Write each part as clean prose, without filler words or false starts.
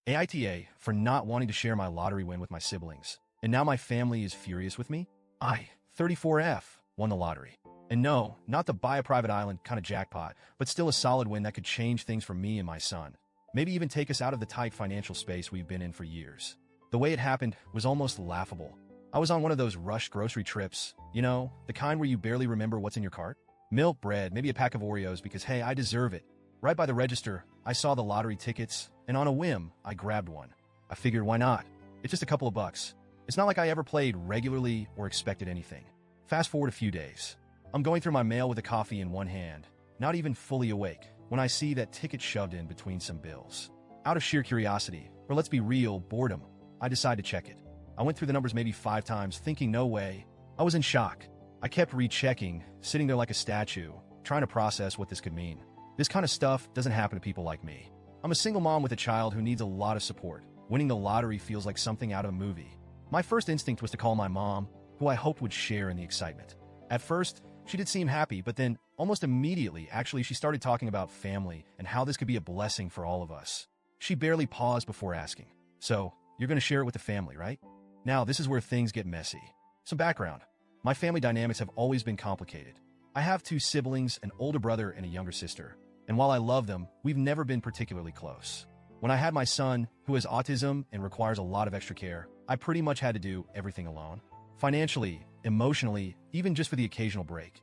AITA for not wanting to share my lottery win with my siblings. And now my family is furious with me? I, 34F, won the lottery. And no, not the buy a private island kind of jackpot, but still a solid win that could change things for me and my son. Maybe even take us out of the tight financial space we've been in for years. The way it happened was almost laughable. I was on one of those rushed grocery trips, you know, the kind where you barely remember what's in your cart. Milk, bread, maybe a pack of Oreos because, hey, I deserve it. Right by the register, I saw the lottery tickets, and on a whim, I grabbed one. I figured, why not? It's just a couple of bucks. It's not like I ever played regularly or expected anything. Fast forward a few days. I'm going through my mail with a coffee in one hand, not even fully awake, when I see that ticket shoved in between some bills. Out of sheer curiosity, or let's be real, boredom, I decide to check it. I went through the numbers maybe 5 times, thinking no way. I was in shock. I kept rechecking, sitting there like a statue, trying to process what this could mean. This kind of stuff doesn't happen to people like me. I'm a single mom with a child who needs a lot of support. Winning the lottery feels like something out of a movie. My first instinct was to call my mom, who I hoped would share in the excitement. At first, she did seem happy, but then, almost immediately, she started talking about family and how this could be a blessing for all of us. She barely paused before asking, "So, you're going to share it with the family, right?" Now, this is where things get messy. Some background. My family dynamics have always been complicated. I have 2 siblings, an older brother and a younger sister. And while I love them, we've never been particularly close. When I had my son, who has autism and requires a lot of extra care, I pretty much had to do everything alone. Financially, emotionally, even just for the occasional break.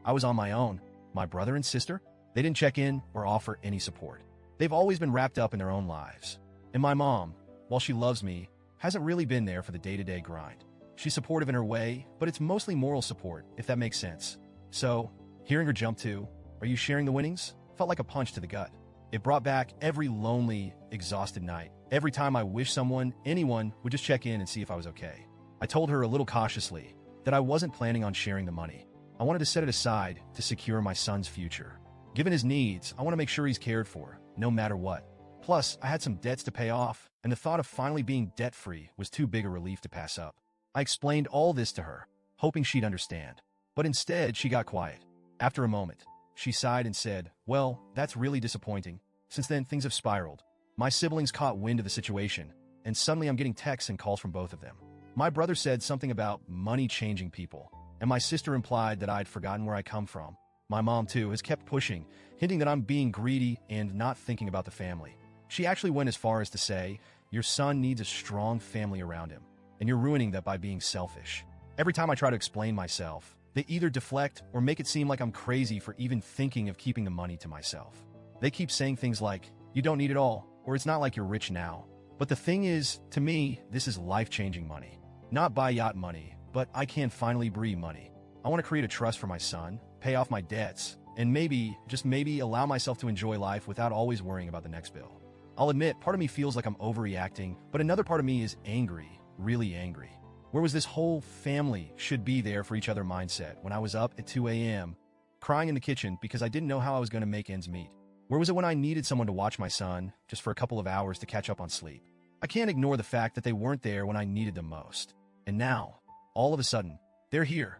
I was on my own. My brother and sister, they didn't check in or offer any support. They've always been wrapped up in their own lives. And my mom, while she loves me, hasn't really been there for the day-to-day grind. She's supportive in her way, but it's mostly moral support, if that makes sense. So, hearing her jump to, "Are you sharing the winnings?" felt like a punch to the gut. It brought back every lonely, exhausted night. Every time I wished anyone would just check in and see if I was okay. I told her a little cautiously that I wasn't planning on sharing the money. I wanted to set it aside to secure my son's future. Given his needs, I want to make sure he's cared for, no matter what. Plus, I had some debts to pay off, and the thought of finally being debt-free was too big a relief to pass up. I explained all this to her, hoping she'd understand. But instead, she got quiet. After a moment, she sighed and said, "Well, that's really disappointing. Since then, things have spiraled. My siblings caught wind of the situation, and suddenly I'm getting texts and calls from both of them. My brother said something about money changing people, and my sister implied that I'd forgotten where I come from. My mom, too, has kept pushing, hinting that I'm being greedy and not thinking about the family. She actually went as far as to say, 'Your son needs a strong family around him, and you're ruining that by being selfish.' Every time I try to explain myself, they either deflect or make it seem like I'm crazy for even thinking of keeping the money to myself. They keep saying things like, 'You don't need it all,' or 'It's not like you're rich now.' But the thing is, to me, this is life-changing money. Not buy yacht money, but I can finally breathe money. I want to create a trust for my son, pay off my debts, and maybe, just maybe, allow myself to enjoy life without always worrying about the next bill. I'll admit, part of me feels like I'm overreacting, but another part of me is angry, really angry. Where was this whole family should be there for each other mindset when I was up at 2 a.m., crying in the kitchen because I didn't know how I was going to make ends meet? Where was it when I needed someone to watch my son just for a couple of hours to catch up on sleep? I can't ignore the fact that they weren't there when I needed them most. And now, all of a sudden, they're here.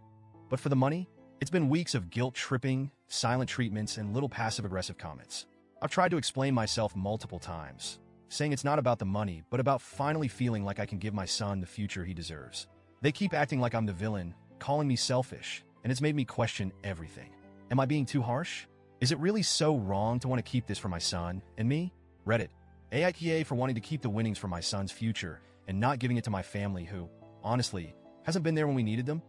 But for the money, it's been weeks of guilt-tripping, silent treatments, and little passive-aggressive comments. I've tried to explain myself multiple times, saying it's not about the money, but about finally feeling like I can give my son the future he deserves. They keep acting like I'm the villain, calling me selfish, and it's made me question everything. Am I being too harsh? Is it really so wrong to want to keep this for my son and me? Reddit, AITA for wanting to keep the winnings for my son's future and not giving it to my family who, honestly, hasn't been there when we needed them?